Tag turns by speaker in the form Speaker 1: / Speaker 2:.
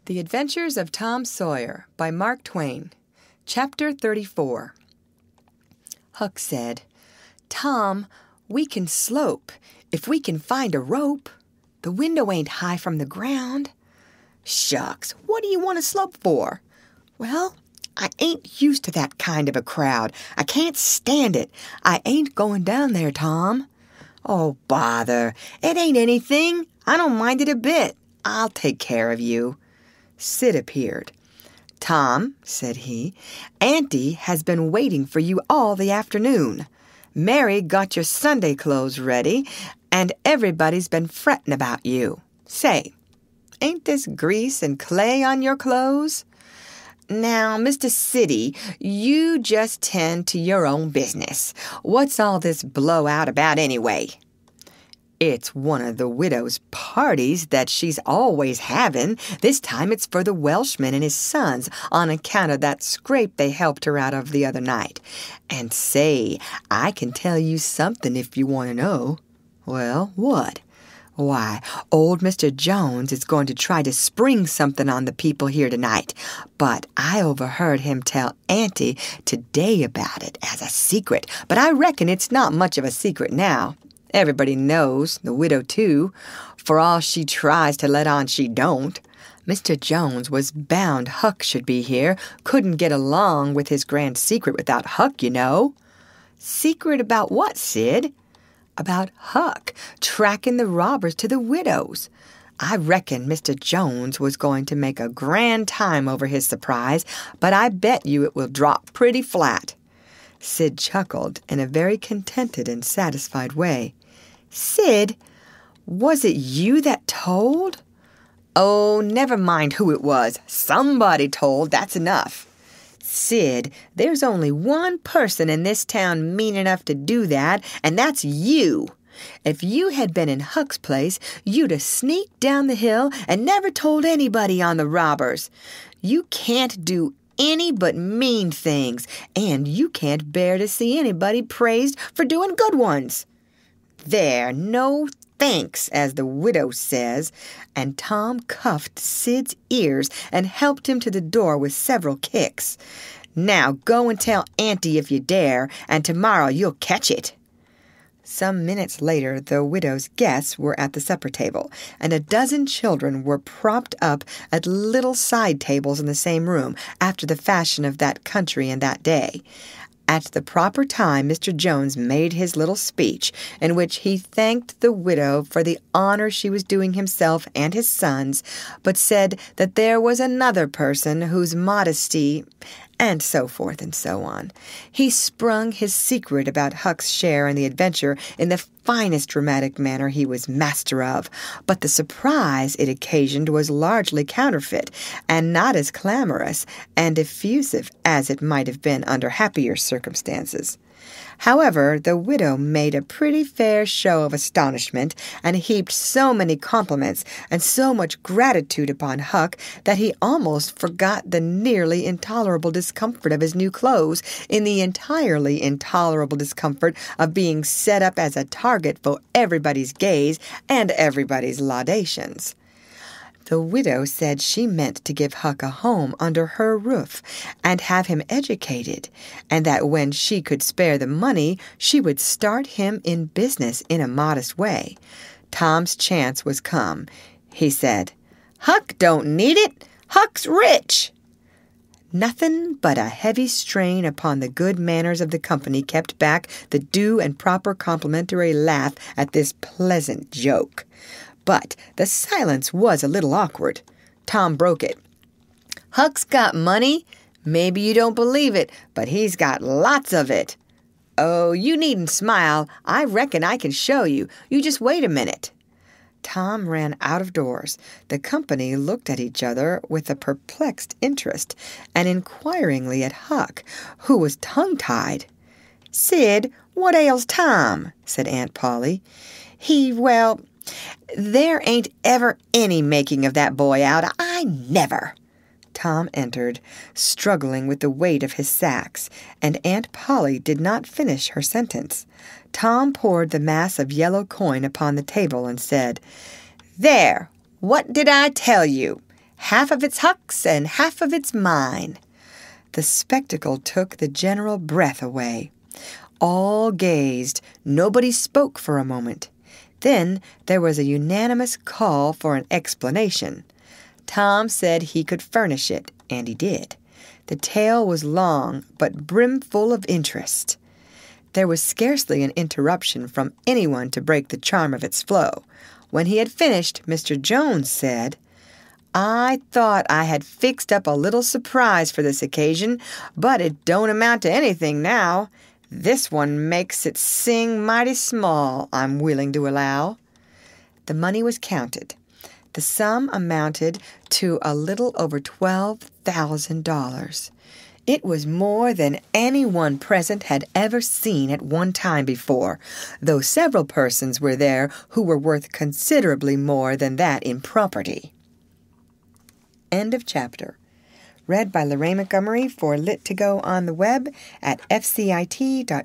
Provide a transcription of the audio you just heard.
Speaker 1: The Adventures of Tom Sawyer by Mark Twain. Chapter 34. Huck said, "Tom, we can slope if we can find a rope. The window ain't high from the ground." "Shucks, what do you want to slope for?" "Well, I ain't used to that kind of a crowd. I can't stand it. I ain't going down there, Tom." "Oh, bother. It ain't anything. I don't mind it a bit. I'll take care of you." Sid appeared. "Tom," said he, "Auntie has been waiting for you all the afternoon. Mary got your Sunday clothes ready, and everybody's been fretting about you. Say, ain't this grease and clay on your clothes? Now, Mr. Siddy, you just tend to your own business. What's all this blowout about anyway?" "It's one of the widow's parties that she's always having. This time it's for the Welshman and his sons on account of that scrape they helped her out of the other night. And say, I can tell you something if you want to know." "Well, what?" "Why, old Mr. Jones is going to try to spring something on the people here tonight, but I overheard him tell Auntie today about it as a secret, but I reckon it's not much of a secret now. Everybody knows, the widow too, for all she tries to let on she don't. Mr. Jones was bound Huck should be here, couldn't get along with his grand secret without Huck, you know." "Secret about what, Sid?" "About Huck tracking the robbers to the widow's. I reckon Mr. Jones was going to make a grand time over his surprise, but I bet you it will drop pretty flat." Sid chuckled in a very contented and satisfied way. "Sid, was it you that told?" "Oh, never mind who it was. Somebody told, that's enough." "Sid, there's only one person in this town mean enough to do that, and that's you. If you had been in Huck's place, you'd have sneaked down the hill and never told anybody on the robbers. You can't do any but mean things, and you can't bear to see anybody praised for doing good ones. There, no thanks, as the widow says," and Tom cuffed Sid's ears and helped him to the door with several kicks. "Now go and tell Auntie if you dare, and tomorrow you'll catch it." Some minutes later, the widow's guests were at the supper table, and a dozen children were propped up at little side tables in the same room, after the fashion of that country and that day. At the proper time, Mr. Jones made his little speech, in which he thanked the widow for the honor she was doing himself and his sons, but said that there was another person whose modesty, and so forth and so on. He sprung his secret about Huck's share in the adventure in the finest dramatic manner he was master of, but the surprise it occasioned was largely counterfeit, and not as clamorous and effusive as it might have been under happier circumstances. However, the widow made a pretty fair show of astonishment, and heaped so many compliments and so much gratitude upon Huck that he almost forgot the nearly intolerable discomfort of his new clothes in the entirely intolerable discomfort of being set up as a target for everybody's gaze and everybody's laudations. The widow said she meant to give Huck a home under her roof and have him educated, and that when she could spare the money, she would start him in business in a modest way. Tom's chance was come. He said, "Huck don't need it. Huck's rich." Nothing but a heavy strain upon the good manners of the company kept back the due and proper complimentary laugh at this pleasant joke. But the silence was a little awkward. Tom broke it. "Huck's got money. Maybe you don't believe it, but he's got lots of it." "Oh, you needn't smile. I reckon I can show you. You just wait a minute." Tom ran out of doors. The company looked at each other with a perplexed interest, and inquiringly at Huck, who was tongue-tied. "Sid, what ails Tom?" said Aunt Polly. Well, there ain't ever any making of that boy out. I never." Tom entered, struggling with the weight of his sacks, and Aunt Polly did not finish her sentence. Tom poured the mass of yellow coin upon the table and said, "There, what did I tell you? Half of it's Huck's and half of it's mine." The spectacle took the general breath away. All gazed. Nobody spoke for a moment. Then there was a unanimous call for an explanation. Tom said he could furnish it, and he did. The tale was long, but brimful of interest. There was scarcely an interruption from anyone to break the charm of its flow. When he had finished, Mr. Jones said, "I thought I had fixed up a little surprise for this occasion, but it don't amount to anything now. This one makes it sing mighty small, I'm willing to allow." The money was counted. The sum amounted to a little over $12,000. It was more than anyone present had ever seen at one time before, though several persons were there who were worth considerably more than that in property. End of chapter. Read by Lorraine Montgomery for Lit2Go on the web at fcit.usf.edu.